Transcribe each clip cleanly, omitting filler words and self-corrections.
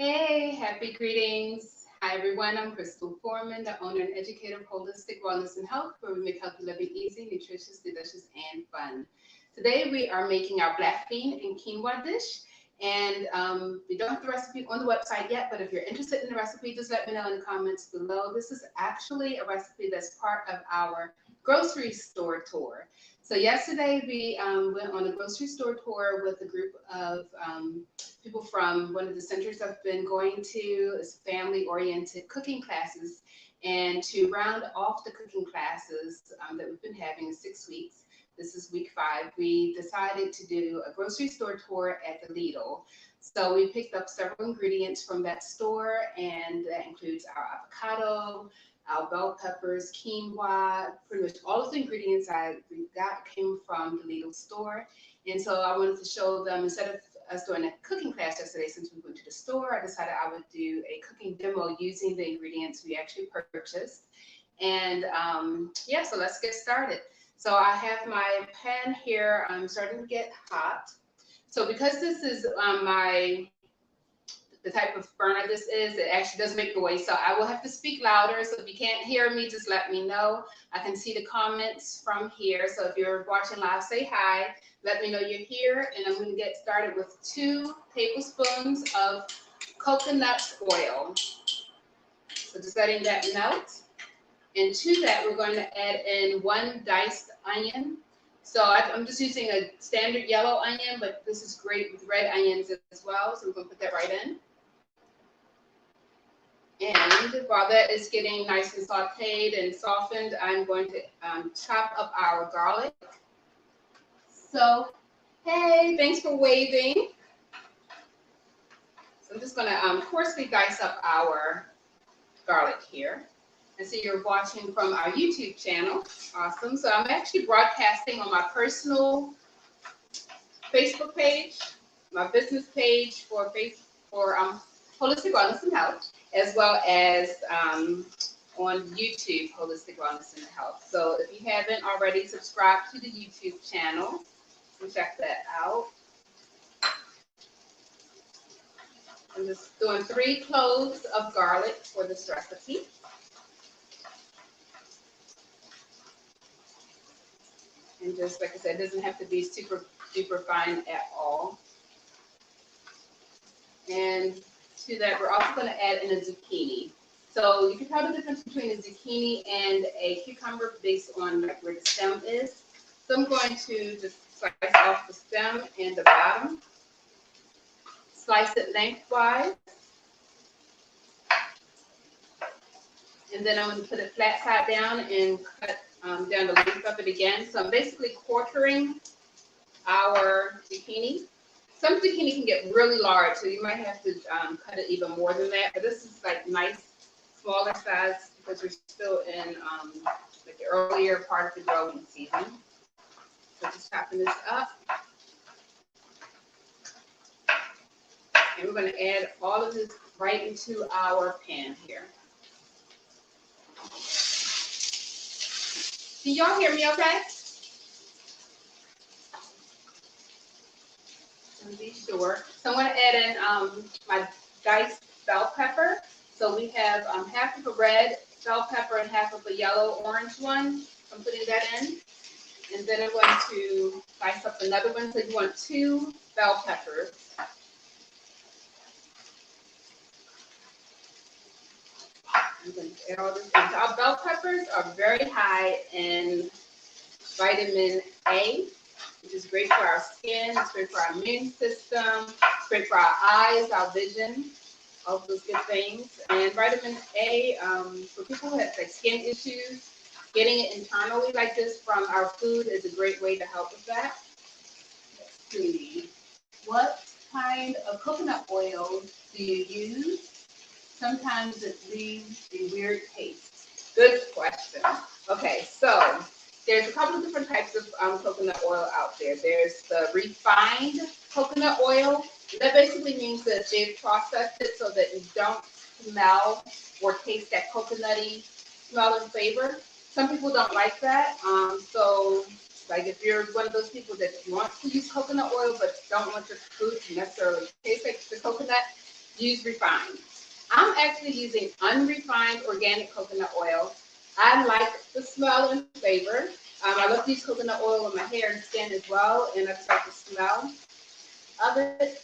Hey, happy greetings. Hi, everyone. I'm Crystal Forman, the owner and educator of Holistic Wellness and Health, where we make healthy living easy, nutritious, delicious, and fun. Today, we are making our black bean and quinoa dish. And we don't have the recipe on the website yet, but if you're interested in the recipe, just let me know in the comments below. This is actually a recipe that's part of our grocery store tour. So yesterday we went on a grocery store tour with a group of people from one of the centers I've been going to. It's family-oriented cooking classes. And to round off the cooking classes that we've been having in 6 weeks, this is week 5, we decided to do a grocery store tour at the Lidl. So we picked up several ingredients from that store, and that includes our avocado, our bell peppers, quinoa, pretty much all of the ingredients we got came from the Lidl store. And so I wanted to show them, instead of us doing a cooking class yesterday, since we went to the store, I decided I would do a cooking demo using the ingredients we actually purchased. And yeah, so let's get started. So I have my pan here. I'm starting to get hot. So because this is the type of burner this is, it actually does make noise. So I will have to speak louder. So if you can't hear me, just let me know. I can see the comments from here. So if you're watching live, say hi. Let me know you're here. And I'm going to get started with 2 tablespoons of coconut oil. So just letting that melt. And to that, we're going to add in 1 diced onion. So I'm just using a standard yellow onion, but this is great with red onions as well. So we're going to put that right in. And while that is getting nice and sauteed and softened, I'm going to chop up our garlic. So, hey, thanks for waving. So I'm just going to coarsely dice up our garlic here. And so you're watching from our YouTube channel. Awesome. So I'm actually broadcasting on my personal Facebook page, my business page for Holistic Wellness and Health, as well as on YouTube, Holistic Wellness and Health. So if you haven't already subscribed to the YouTube channel, so check that out. I'm just doing 3 cloves of garlic for this recipe. And just like I said, it doesn't have to be super duper fine at all. And to that, we're also going to add in a zucchini. So you can tell the difference between a zucchini and a cucumber based on like where the stem is. So I'm going to just slice off the stem and the bottom. Slice it lengthwise. And then I'm going to put it flat side down and cut down the length of it again. So I'm basically quartering our zucchini. Some zucchini can get really large, so you might have to cut it even more than that. But this is like nice, smaller size because we're still in like the earlier part of the growing season. So just chopping this up. And we're going to add all of this right into our pan here. Can y'all hear me okay? Be sure. So I'm going to add in my diced bell pepper. So we have half of a red bell pepper and half of a yellow orange one. I'm putting that in. And then I'm going to dice up another one. So you want 2 bell peppers. I'm going to add all this in. So our bell peppers are very high in vitamin A, which is great for our skin, it's great for our immune system, it's great for our eyes, our vision, all of those good things. And vitamin A, for people who have like skin issues, getting it internally like this from our food is a great way to help with that. Let's see. What kind of coconut oil do you use? Sometimes it leaves a weird taste. Good question. Okay, so there's a couple of different types of coconut oil out there. There's the refined coconut oil. That basically means that they've processed it so that you don't smell or taste that coconutty smell and flavor. Some people don't like that. So like if you're one of those people that wants to use coconut oil but don't want your food to necessarily taste like the coconut, use refined. I'm actually using unrefined organic coconut oil. I like the smell and flavor. I love to use coconut oil on my hair and skin as well, and I just like the smell of it.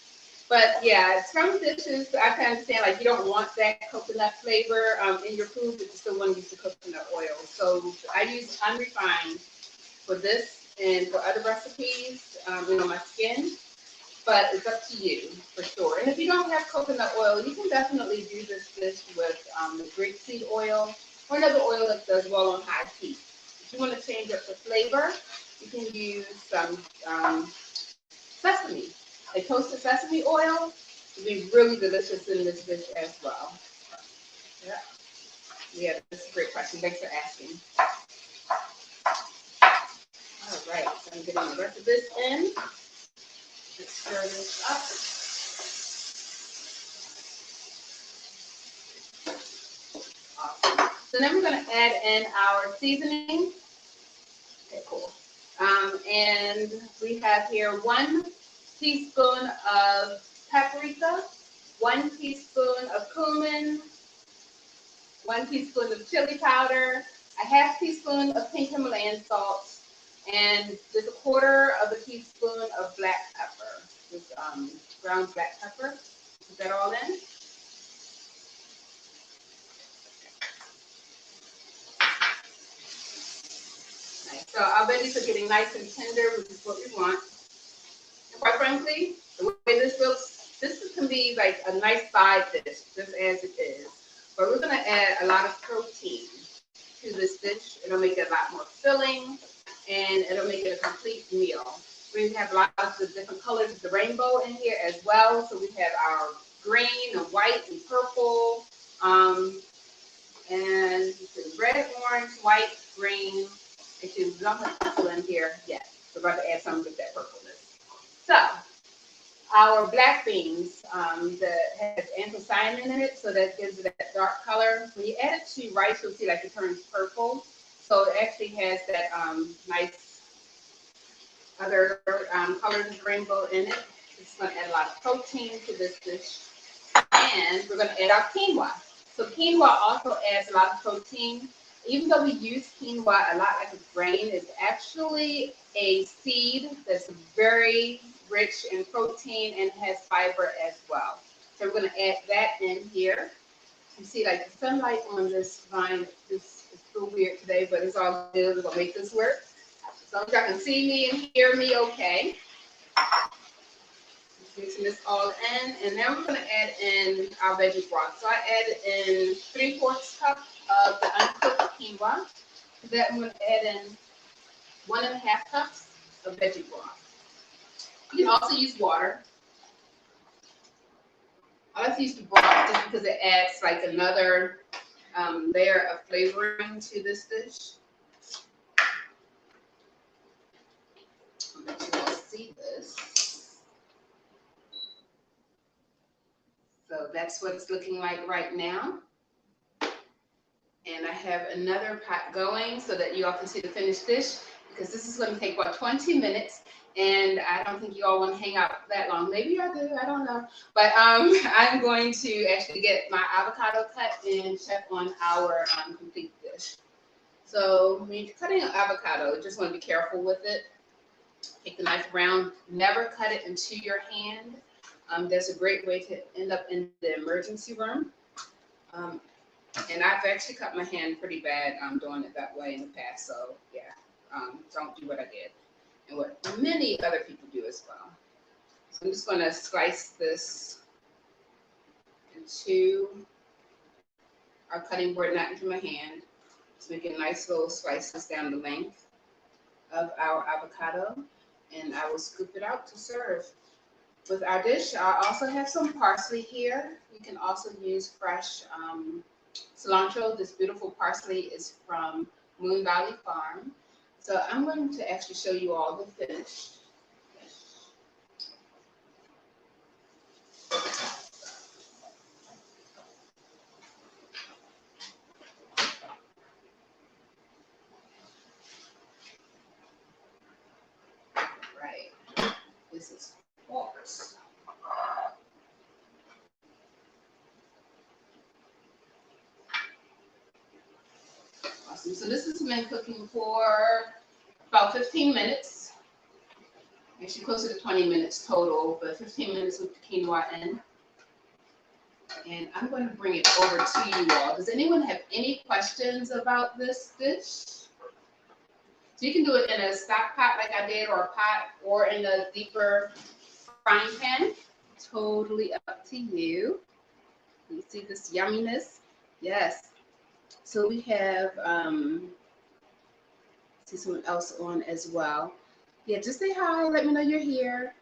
But yeah, some dishes I can understand, like you don't want that coconut flavor in your food, but you still want to use the coconut oil. So I use unrefined for this and for other recipes, on my skin. But it's up to you for sure. And if you don't have coconut oil, you can definitely do this dish with the grapeseed oil or another oil that does well on high heat. If you want to change up the flavor, you can use some sesame. Like toasted sesame oil would be really delicious in this dish as well. Yeah, yeah, that's a great question. Thanks for asking. All right, so I'm getting the rest of this in. Let's stir this up. Awesome. So then we're going to add in our seasoning. Okay, cool. And we have here 1 teaspoon of paprika, 1 teaspoon of cumin, 1 teaspoon of chili powder, a half teaspoon of pink Himalayan salt, and just 1/4 teaspoon of black pepper, just ground black pepper. Put that all in. Nice. So our veggies are getting nice and tender, which is what we want. And quite frankly, the way this looks, this can be like a nice side dish, just as it is. But we're going to add a lot of protein to this dish. It'll make it a lot more filling, and it'll make it a complete meal. We have lots of different colors of the rainbow in here as well. So we have our green and white and purple, and red, orange, white, green. Actually, we don't have purple in here yet. We're about to add some of that purpleness. So our black beans that has anthocyanin in it, so that gives it that dark color. When you add it to rice, you'll see like it turns purple. So it actually has that nice other colors of the rainbow in it. It's going to add a lot of protein to this dish. And we're going to add our quinoa. So quinoa also adds a lot of protein. Even though we use quinoa a lot like a grain, it's actually a seed that's very rich in protein and has fiber as well. So we're going to add that in here. You see, like the sunlight on this vine, this is so weird today, but it's all good. We're going to make this work. So y'all can see me and hear me okay. Mixing this all in, and now we're going to add in our veggie broth. So I added in 3/4 cup of the uncooked quinoa. Then I'm going to add in 1.5 cups of veggie broth. You can also use water. I like to use the broth just because it adds like another layer of flavoring to this dish. I'll let you all see this. So that's what it's looking like right now. And I have another pot going so that you all can see the finished dish, because this is going to take about 20 minutes. And I don't think you all want to hang out that long. Maybe I do, I don't know. But I'm going to actually get my avocado cut and check on our complete dish. So when you're cutting an avocado, you just want to be careful with it. Take the knife around. Never cut it into your hand. That's a great way to end up in the emergency room. And I've actually cut my hand pretty bad doing it that way in the past. So yeah, don't do what I did and what many other people do as well. So I'm just going to slice this into our cutting board, not into my hand. Just making nice little slices down the length of our avocado, and I will scoop it out to serve. With our dish, I also have some parsley here. You can also use fresh cilantro. This beautiful parsley is from Moon Valley Farm. So I'm going to actually show you all the finish. Right. This is pork. awesome. So this has been cooking for about 15 minutes. Actually closer to 20 minutes total, but 15 minutes with the quinoa in. And I'm going to bring it over to you all. Does anyone have any questions about this dish? So you can do it in a stock pot like I did, or a pot, or in a deeper frying pan. Totally up to you. You see this yumminess? Yes. So we have, see someone else on as well. Yeah, just say hi. Let me know you're here.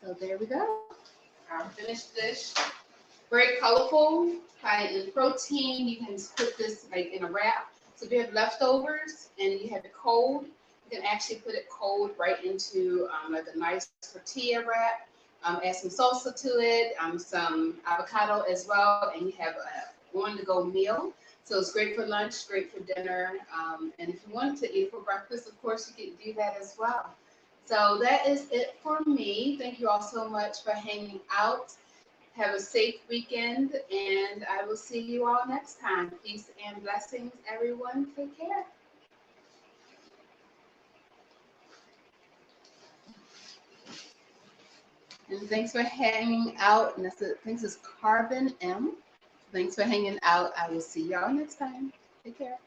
So there we go. Our finished dish. Very colorful, high in protein. You can put this like in a wrap. So if you have leftovers and you have it cold, you can actually put it cold right into like a nice tortilla wrap. Add some salsa to it, some avocado as well, and you have a on-the-go meal. So it's great for lunch, great for dinner, and if you want to eat for breakfast, of course, you can do that as well. So that is it for me. Thank you all so much for hanging out. Have a safe weekend, and I will see you all next time. Peace and blessings, everyone. Take care. And thanks for hanging out. And thanks is Carbon M. Thanks for hanging out. I will see y'all next time. Take care.